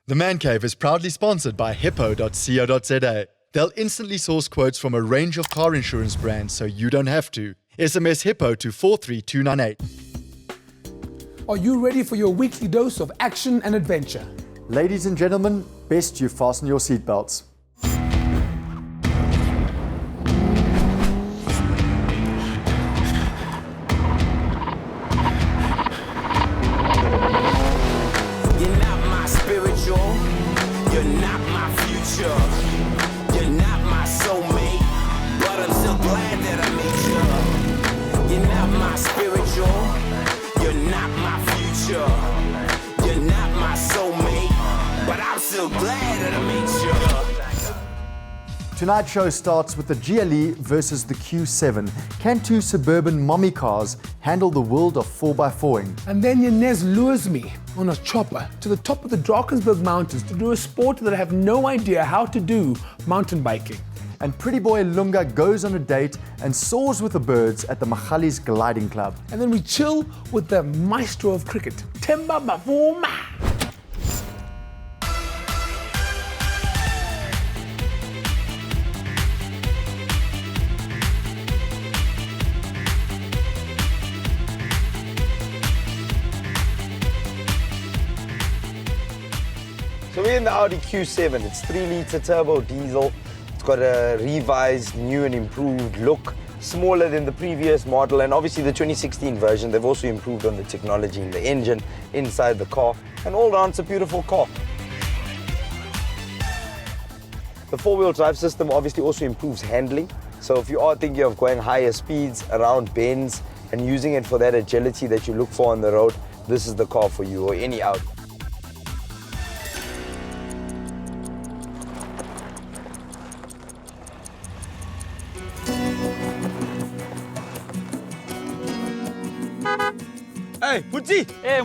The Man Cave is proudly sponsored by hippo.co.za. They'll instantly source quotes from a range of car insurance brands so you don't have to. SMS HIPPO to 43298. Are you ready for your weekly dose of action and adventure? Ladies and gentlemen, best you fasten your seatbelts. You're not my spiritual, you're not my future, you're not my soulmate, but I'm so glad that I met you. You're not my spiritual, you're not my future, you're not my soulmate, but I'm so glad that I met you. Tonight's show starts with the GLE versus the Q7. Can two suburban mommy cars handle the world of 4x4ing? And then Janez lures me on a chopper to the top of the Drakensberg Mountains to do a sport that I have no idea how to do, mountain biking. And pretty boy Lunga goes on a date and soars with the birds at the Magali's Gliding Club. And then we chill with the maestro of cricket, Themba Bavuma. So we're in the Audi Q7. It's 3-litre turbo diesel. It's got a revised, new and improved look, smaller than the previous model, and obviously the 2016 version. They've also improved on the technology in the engine, inside the car, and all around it's a beautiful car. The four-wheel drive system obviously also improves handling. So if you are thinking of going higher speeds around bends and using it for that agility that you look for on the road, this is the car for you, or any Audi. Hey, Putti! Hey,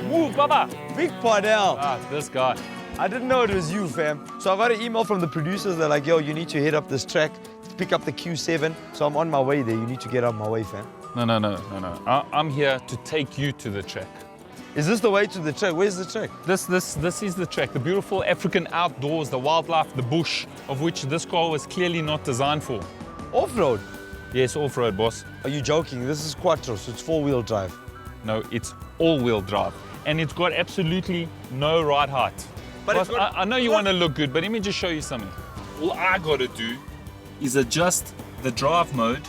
move, Baba. Big Pardell! This guy. I didn't know it was you, fam. So I got an email from the producers. They're like, yo, you need to hit up this track to pick up the Q7. So I'm on my way there. You need to get on my way, fam. No. I'm here to take you to the track. Is this the way to the track? Where's the track? This is the track. The beautiful African outdoors, the wildlife, the bush, of which this car was clearly not designed for. Off-road? Yes, off-road, boss. Are you joking? This is quattro, so it's four-wheel drive. No, it's all-wheel drive. And it's got absolutely no ride height. But Boss, it's got- I know you want to look good, but let me just show you something. All I got to do is adjust the drive mode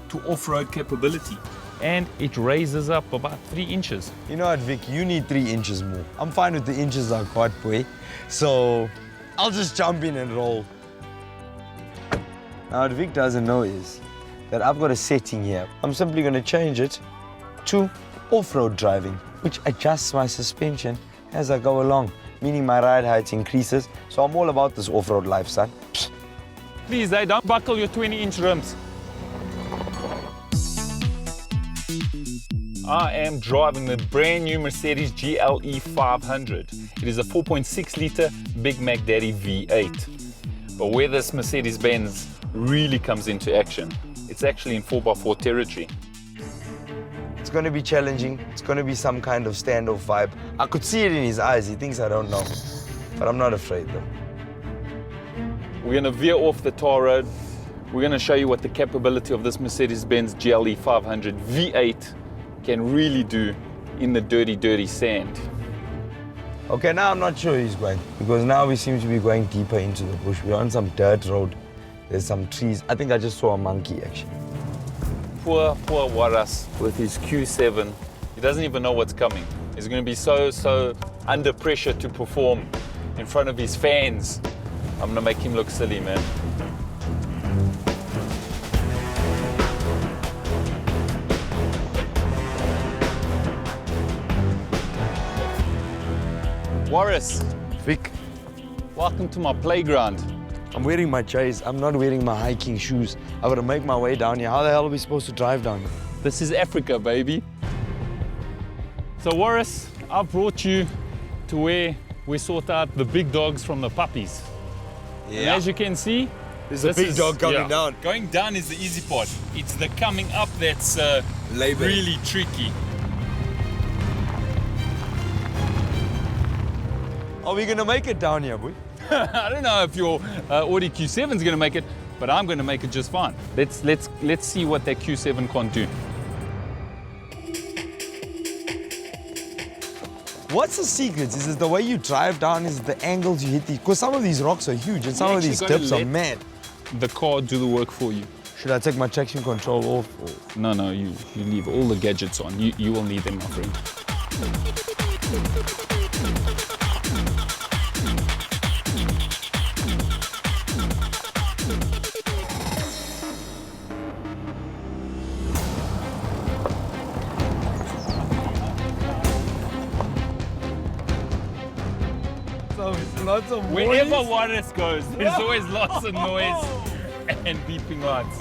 to off-road capability. And it raises up about 3 inches. You know what, Vic? You need 3 inches more. I'm fine with the inches I got, boy. So I'll just jump in and roll. Now, what Vic doesn't know is that I've got a setting here. I'm simply going to change it to off-road driving, which adjusts my suspension as I go along, meaning my ride height increases. So I'm all about this off-road life, son. Please, don't buckle your 20-inch rims. I am driving the brand new Mercedes GLE 500. It is a 4.6-litre Big Mac Daddy V8. But where this Mercedes-Benz really comes into action, it's actually in 4x4 territory. It's going to be challenging. It's going to be some kind of standoff vibe. I could see it in his eyes. He thinks I don't know. But I'm not afraid, though. We're going to veer off the tar road. We're going to show you what the capability of this Mercedes-Benz GLE 500 V8 can really do in the dirty, dirty sand. Okay, now I'm not sure he's going, because now we seem to be going deeper into the bush. We're on some dirt road. There's some trees. I think I just saw a monkey, actually. Poor Waras with his Q7. He doesn't even know what's coming. He's going to be so under pressure to perform in front of his fans. I'm going to make him look silly, man. Waras, Vic, welcome to my playground. I'm wearing my J's. I'm not wearing my hiking shoes. I've got to make my way down here. How the hell are we supposed to drive down here? This is Africa, baby. So Waras, I've brought you to where we sort out the big dogs from the puppies. And as you can see, There's a big dog coming down. Going down is the easy part. It's the coming up that's Labour. really tricky. Are we gonna make it down here, boy? I don't know if your Audi Q7 is going to make it, but I'm going to make it just fine. Let's see what that Q7 can't do. What's the secret? Is it the way you drive down? Is it the angles you hit? Because some of these rocks are huge and some of these dips are mad. The car do the work for you. Should I take my traction control off? Or? No, you leave all the gadgets on. You will need them, my friend. Lots of Wherever Juarez goes, there's always lots of noise and beeping lights.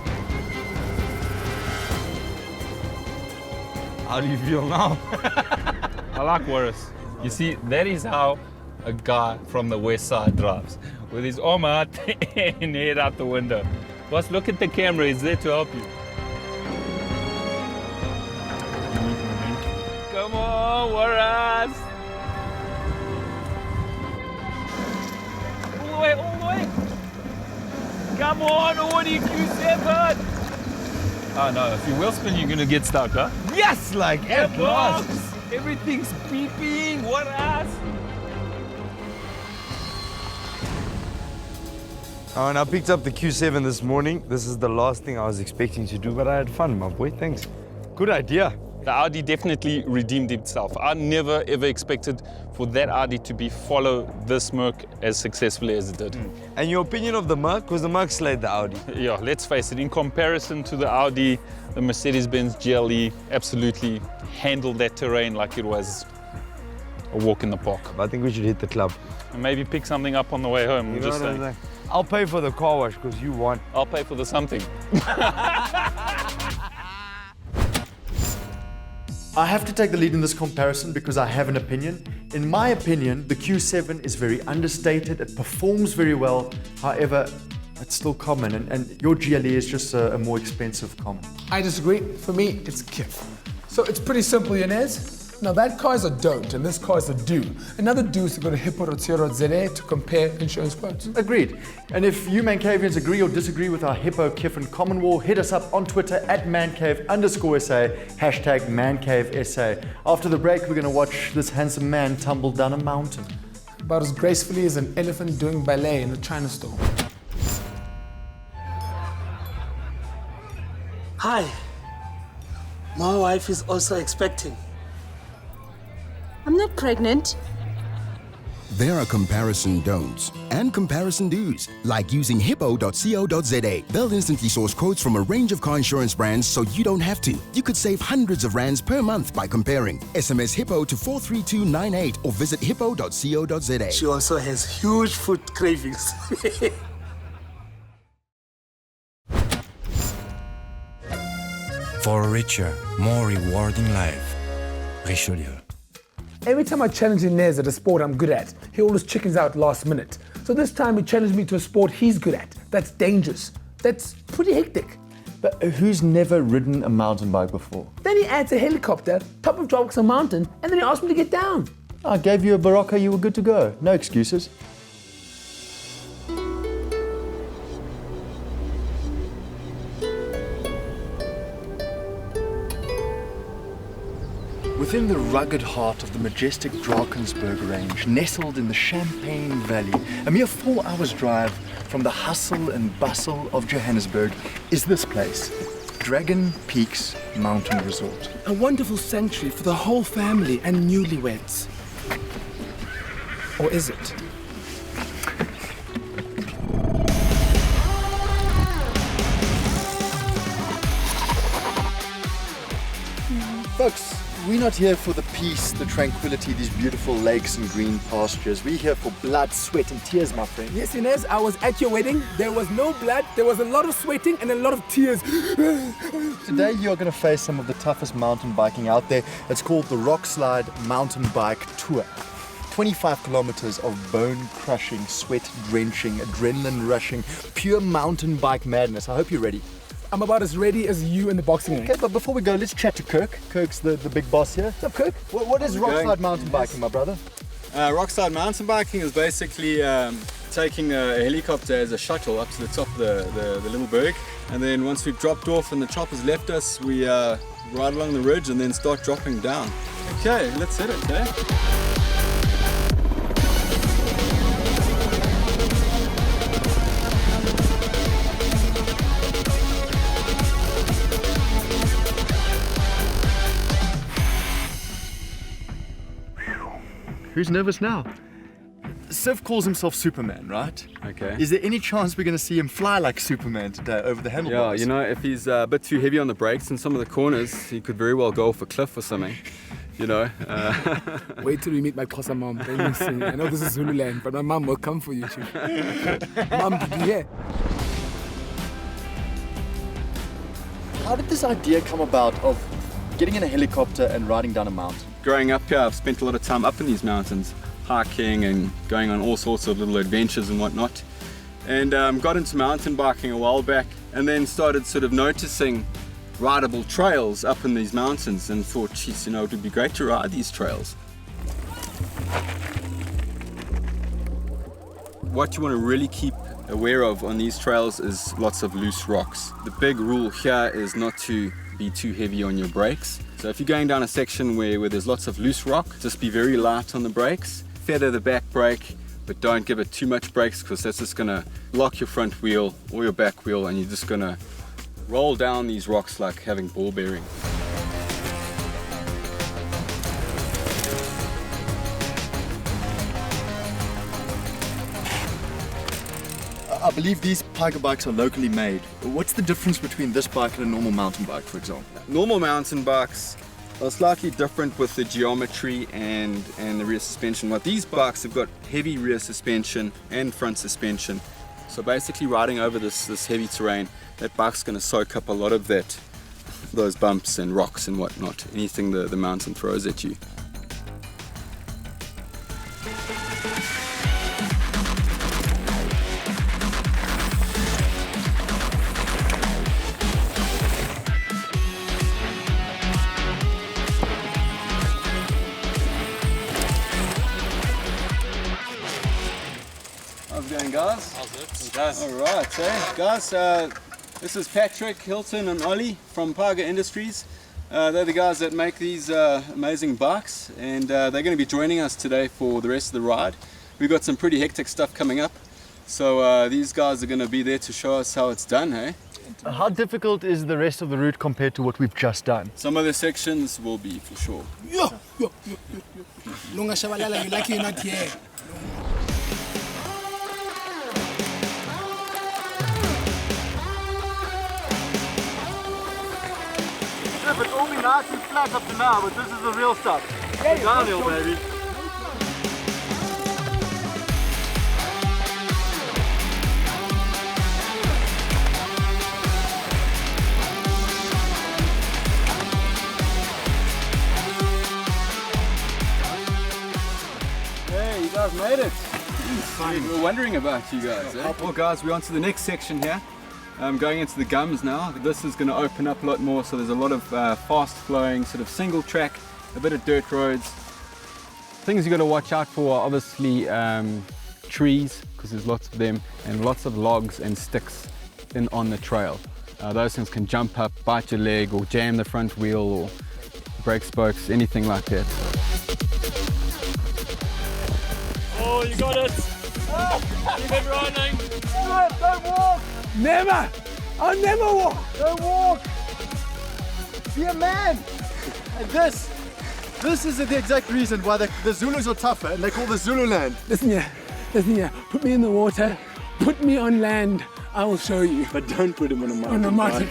How do you feel now? I like Juarez. You see, that is how a guy from the west side drives, with his arm out and head out the window. Boss, look at the camera, it's there to help you. Come on, Juarez! All the way! Come on, Audi Q7! Oh no, if you wheel spin, you're gonna get stuck, huh? Yes, like at last. Everything's beeping, what else? Oh, and I picked up the Q7 this morning. This is the last thing I was expecting to do, but I had fun, my boy. Thanks. Good idea. The Audi definitely redeemed itself. I never ever expected for that Audi to follow this Merc as successfully as it did. And your opinion of the Merc? Because the Merc slayed the Audi. Yeah, let's face it, in comparison to the Audi, the Mercedes-Benz GLE absolutely handled that terrain like it was a walk in the park. I think we should hit the club. And maybe pick something up on the way home. You know what I'm saying? I'll pay for the car wash because you won. I'll pay for the something. I have to take the lead in this comparison because I have an opinion. In my opinion, the Q7 is very understated. It performs very well. However, it's still common, and your GLE is just a more expensive common. I disagree. For me, it's KIF. So it's pretty simple, Janez. Now that car is a don't and this car is a do. Another do is to go to hippo.co.za to compare insurance quotes. Agreed. And if you Mancavians agree or disagree with our Hippo, KIF and Common War, hit us up on Twitter at mancave_SA, #MancaveSA. After the break, we're going to watch this handsome man tumble down a mountain. About as gracefully as an elephant doing ballet in a China store. Hi. My wife is also expecting. I'm not pregnant. There are comparison don'ts and comparison do's, like using hippo.co.za. They'll instantly source quotes from a range of car insurance brands so you don't have to. You could save hundreds of rands per month by comparing. SMS hippo to 43298 or visit hippo.co.za. She also has huge food cravings. For a richer, more rewarding life. Richelieu. Every time I challenge Janez at a sport I'm good at, he always chickens out last minute. So this time he challenged me to a sport he's good at. That's dangerous. That's pretty hectic. But who's never ridden a mountain bike before? Then he adds a helicopter, top of Drakensberg Mountain, and then he asked me to get down. I gave you a Barocca, you were good to go. No excuses. Within the rugged heart of the majestic Drakensberg range, nestled in the Champagne Valley, a mere 4 hours drive from the hustle and bustle of Johannesburg, is this place, Dragon Peaks Mountain Resort. A wonderful sanctuary for the whole family and newlyweds. Or is it? Folks, we're not here for the peace, the tranquility, these beautiful lakes and green pastures. We're here for blood, sweat and tears, my friend. Yes, Janez, I was at your wedding. There was no blood, there was a lot of sweating and a lot of tears. Today you're going to face some of the toughest mountain biking out there. It's called the Rock Slide Mountain Bike Tour. 25 kilometers of bone-crushing, sweat-drenching, adrenaline-rushing, pure mountain bike madness. I hope you're ready. I'm about as ready as you in the boxing ring. Okay, but before we go, let's chat to Kirk. Kirk's the big boss here. What's up, Kirk? What is Rock Slide mountain biking, my brother? Rockslide mountain biking is basically taking a helicopter as a shuttle up to the top of the little berg, and then once we've dropped off and the chopper's left us, we ride along the ridge and then start dropping down. Okay, let's hit it, okay? Who's nervous now? Siv calls himself Superman, right? Okay. Is there any chance we're going to see him fly like Superman today over the handlebars? Yeah, you know, if he's a bit too heavy on the brakes in some of the corners, he could very well go off a cliff or something, you know. Wait till we meet my Xhosa mom. Then you see. I know this is Zululand, but my mom will come for you, Chief. Mom, did you hear? How did this idea come about of getting in a helicopter and riding down a mountain? Growing up here, I've spent a lot of time up in these mountains, hiking and going on all sorts of little adventures and whatnot. And got into mountain biking a while back and then started sort of noticing rideable trails up in these mountains and thought, geez, you know, it would be great to ride these trails. What you want to really keep aware of on these trails is lots of loose rocks. The big rule here is not to be too heavy on your brakes. So if you're going down a section where there's lots of loose rock, just be very light on the brakes. Feather the back brake, but don't give it too much brakes because that's just going to lock your front wheel or your back wheel and you're just going to roll down these rocks like having ball bearings. I believe these Piker bikes are locally made. What's the difference between this bike and a normal mountain bike, for example? Normal mountain bikes are slightly different with the geometry and the rear suspension. What these bikes have got heavy rear suspension and front suspension. So basically riding over this heavy terrain, that bike's going to soak up a lot of those bumps and rocks and whatnot, anything the mountain throws at you. How's it going, guys? How's it? All right, guys. This is Patrick, Hilton, and Ollie from Piker Industries. They're the guys that make these amazing bikes, and they're going to be joining us today for the rest of the ride. We've got some pretty hectic stuff coming up, so these guys are going to be there to show us how it's done, hey? How difficult is the rest of the route compared to what we've just done? Some of the sections will be, for sure. Lunga Shabalala, you lucky you're not here. It's all been nice and flat up to now, but this is the real stuff. Downhill, baby. Hey, you guys made it. We were wondering about you guys. Well, guys, we're on to the next section here. Going into the gums now. This is going to open up a lot more, so there's a lot of fast flowing sort of single track, a bit of dirt roads. Things you got to watch out for are obviously trees, because there's lots of them, and lots of logs and sticks on the trail. Those things can jump up, bite your leg, or jam the front wheel, or brake spokes, anything like that. Oh, you got it! Keep it running! Do it, don't walk! Never! I'll never walk! Don't walk! Be a man! And this is the exact reason why the Zulus are tougher and they call this Zululand. Listen here. Put me in the water, put me on land. I will show you. But don't put him on a mountain. On a mountain.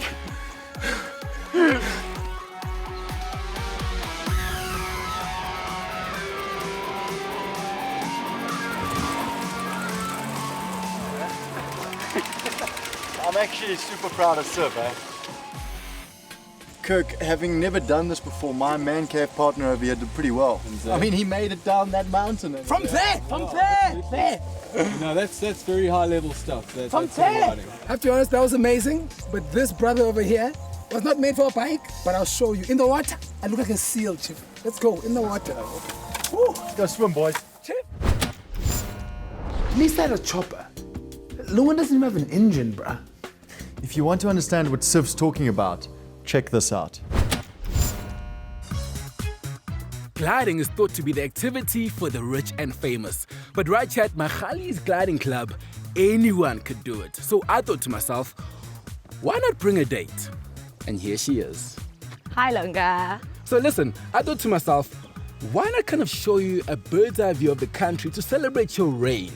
I'm actually super proud of Siv, eh? Kirk, having never done this before, my man cave partner over here did pretty well. I mean, he made it down that mountain. From there! No, that's very high level stuff. From there! I have to be honest, that was amazing. But this brother over here was not made for a bike, but I'll show you. In the water, I look like a seal, Chief. Let's go, in the water. Let's go swim, boys. Chief. At least I had a chopper. Lunga doesn't even have an engine, bruh. If you want to understand what Siv's talking about, check this out. Gliding is thought to be the activity for the rich and famous. But right here at Magali's Gliding Club, anyone could do it. So I thought to myself, why not bring a date? And here she is. Hi, Lunga. So listen, I thought to myself, why not kind of show you a bird's eye view of the country to celebrate your reign?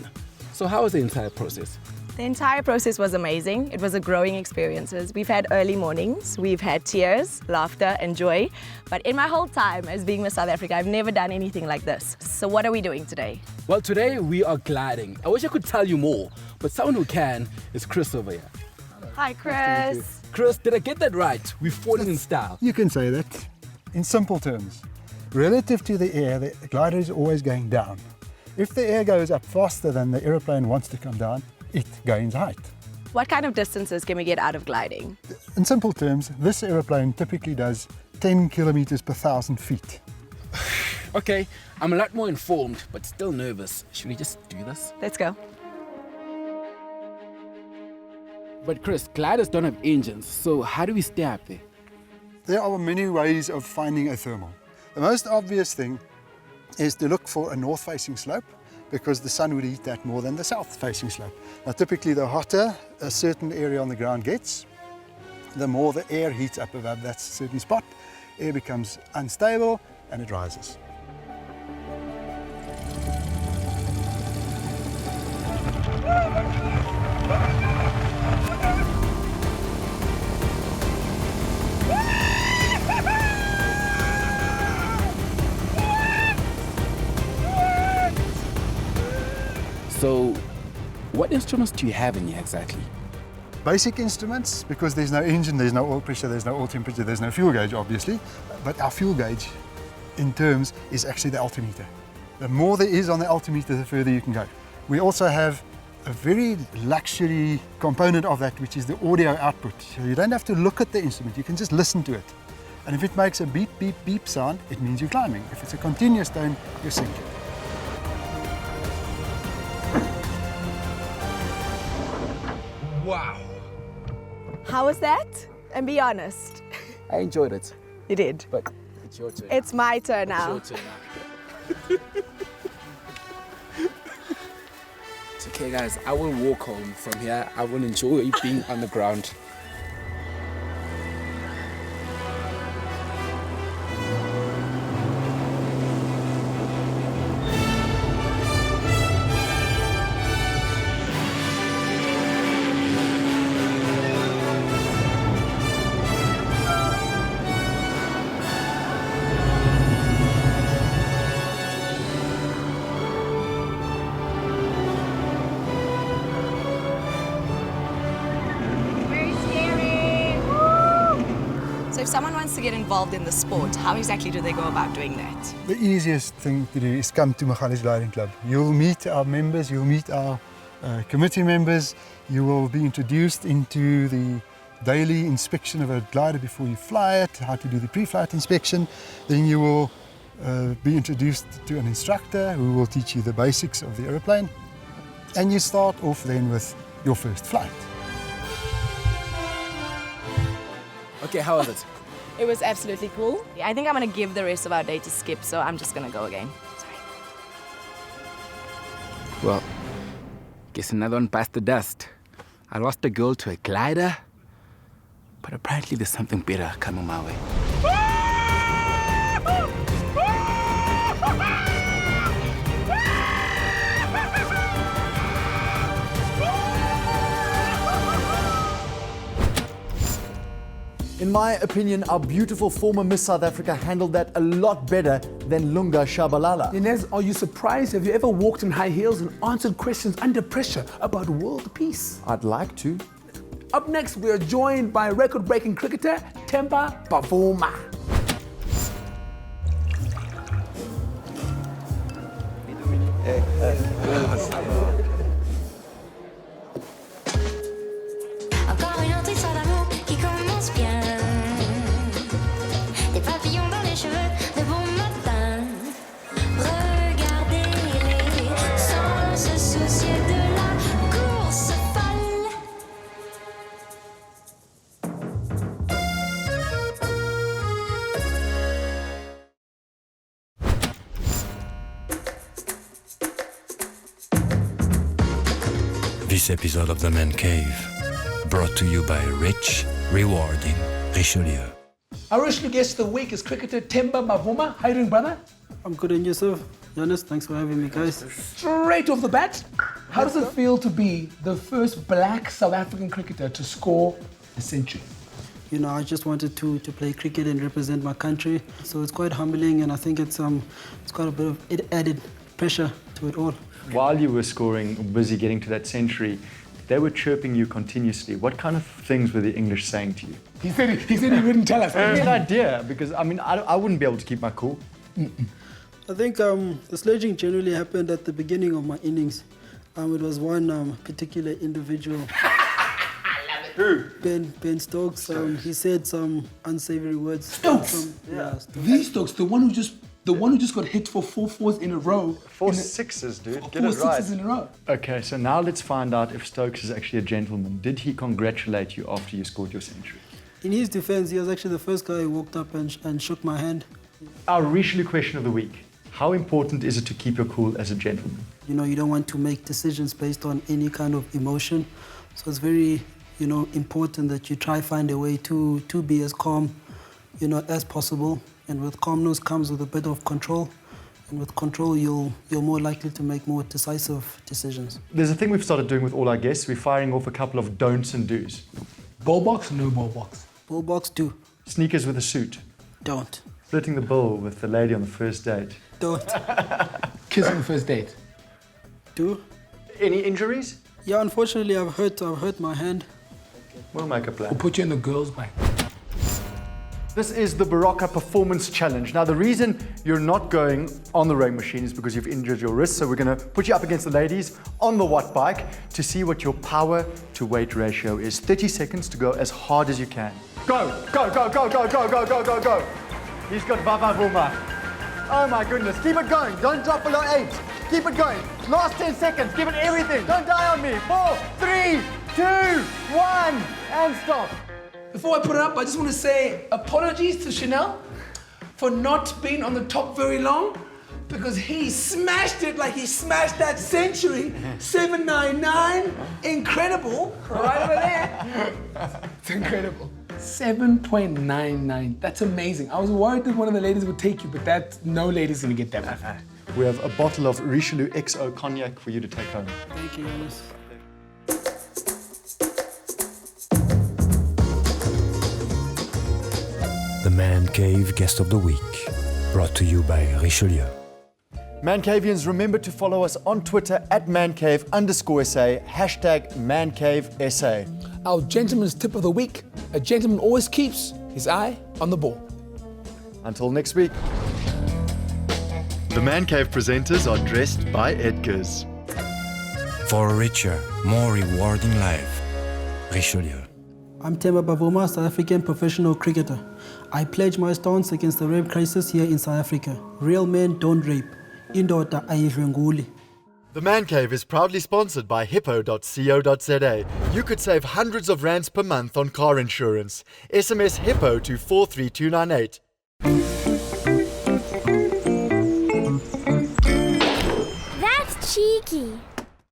So how was the entire process? The entire process was amazing. It was a growing experience. We've had early mornings, we've had tears, laughter, and joy. But in my whole time as being Miss South Africa, I've never done anything like this. So what are we doing today? Well, today we are gliding. I wish I could tell you more, but someone who can is Chris over here. Hi, Chris. Chris, did I get that right? We've fallen in style. You can say that. In simple terms, relative to the air, the glider is always going down. If the air goes up faster than the aeroplane wants to come down, it gains height. What kind of distances can we get out of gliding? In simple terms, this aeroplane typically does 10 kilometers per 1,000 feet. Okay, I'm a lot more informed, but still nervous. Should we just do this? Let's go. But Chris, gliders don't have engines, so how do we stay up there? There are many ways of finding a thermal. The most obvious thing is to look for a north-facing slope, because the sun would heat that more than the south-facing slope. Now typically the hotter a certain area on the ground gets, the more the air heats up above that certain spot. Air becomes unstable and it rises. So, what instruments do you have in here exactly? Basic instruments, because there's no engine, there's no oil pressure, there's no oil temperature, there's no fuel gauge obviously, but our fuel gauge in terms is actually the altimeter. The more there is on the altimeter, the further you can go. We also have a very luxury component of that, which is the audio output. So you don't have to look at the instrument, you can just listen to it. And if it makes a beep, beep, beep sound, it means you're climbing. If it's a continuous tone, you're sinking. Wow. How was that? And be honest. I enjoyed it. You did? But it's your turn. It's my turn now. It's your turn now. It's okay, guys. I will walk home from here. I will enjoy being on the ground. So if someone wants to get involved in the sport, how exactly do they go about doing that? The easiest thing to do is come to Magali's Gliding Club. You'll meet our members, you'll meet our committee members, you will be introduced into the daily inspection of a glider before you fly it, how to do the pre-flight inspection. Then you will be introduced to an instructor who will teach you the basics of the aeroplane. And you start off then with your first flight. Okay, how was it? It was absolutely cool. I think I'm going to give the rest of our day to Skip, so I'm just going to go again. Sorry. Well, guess another one passed the dust. I lost a girl to a glider, but apparently there's something better coming my way. In my opinion, our beautiful former Miss South Africa handled that a lot better than Lunga Shabalala. Janez, are you surprised? Have you ever walked in high heels and answered questions under pressure about world peace? I'd like to. Up next, we are joined by record-breaking cricketer Temba Bavuma. Encore une autre histoire d'amour qui commence bien. Des papillons dans les cheveux, de bon matin. Regardez-les sans se soucier de This episode of The Man Cave, brought to you by rich, rewarding Richelieu. Our Richelieu guest of the week is cricketer Themba Mavuma. How you doing, brother? I'm good, and yourself? Janez, thanks for having me, guys. Straight off the bat, how does it feel to be the first black South African cricketer to score a century? You know, I just wanted to play cricket and represent my country, so it's quite humbling, and I think it's quite a bit of added pressure to it all. While you were scoring, busy getting to that century, they were chirping you continuously. What kind of things were the English saying to you? He said he wouldn't tell us. I have an idea, because I mean, I wouldn't be able to keep my cool. I think the sledging generally happened at the beginning of my innings. It was one particular individual. Who? Ben Stokes. He said some unsavory words. Stokes? Stokes. The Stokes, the one who just got hit for 4 fours in a row. 4 sixes, dude. Get Four it right. sixes in a row. Okay, so now let's find out if Stokes is actually a gentleman. Did he congratulate you after you scored your century? In his defense, he was actually the first guy who walked up and shook my hand. Our Richelieu question of the week. How important is it to keep your cool as a gentleman? You know, you don't want to make decisions based on any kind of emotion. So it's very, important that you try find a way to be as calm, as possible. And with calmness comes with a bit of control. And with control, you're more likely to make more decisive decisions. There's a thing we've started doing with all our guests. We're firing off a couple of don'ts and do's. Ball box, no ball box. Ball box, do. Sneakers with a suit. Don't. Splitting the bill with the lady on the first date. Don't. Kiss on the first date. Do. Any injuries? Yeah, unfortunately, I've hurt my hand. We'll make a plan. We'll put you in the girls' bike. This is the Baraka Performance Challenge. Now, the reason you're not going on the rowing machine is because you've injured your wrist, so we're going to put you up against the ladies on the watt bike to see what your power to weight ratio is. 30 seconds to go as hard as you can. Go, go, go, go, go, go, go, go, go, go. He's got Baba Vuma. Oh my goodness, keep it going. Don't drop below 8. Keep it going. Last 10 seconds, give it everything. Don't die on me. 4, 3, 2, 1, and stop. Before I put it up, I just want to say apologies to Chanel for not being on the top very long, because he smashed it like he smashed that century. 799, incredible, right over there. It's incredible. 7.99, that's amazing. I was worried that one of the ladies would take you, but no lady's gonna get that. We have a bottle of Richelieu XO cognac for you to take home. Thank you, Janez. The Man Cave Guest of the Week, brought to you by Richelieu. Mancavians, remember to follow us on Twitter at mancave_SA, #MancaveSA. Our gentleman's tip of the week: a gentleman always keeps his eye on the ball. Until next week. The Man Cave presenters are dressed by Edgars. For a richer, more rewarding life, Richelieu. I'm Themba Mavuma, South African professional cricketer. I pledge my stance against the rape crisis here in South Africa. Real men don't rape. Indoda ayidlwenguli. The Man Cave is proudly sponsored by hippo.co.za. You could save hundreds of rands per month on car insurance. SMS HIPPO to 43298. That's cheeky.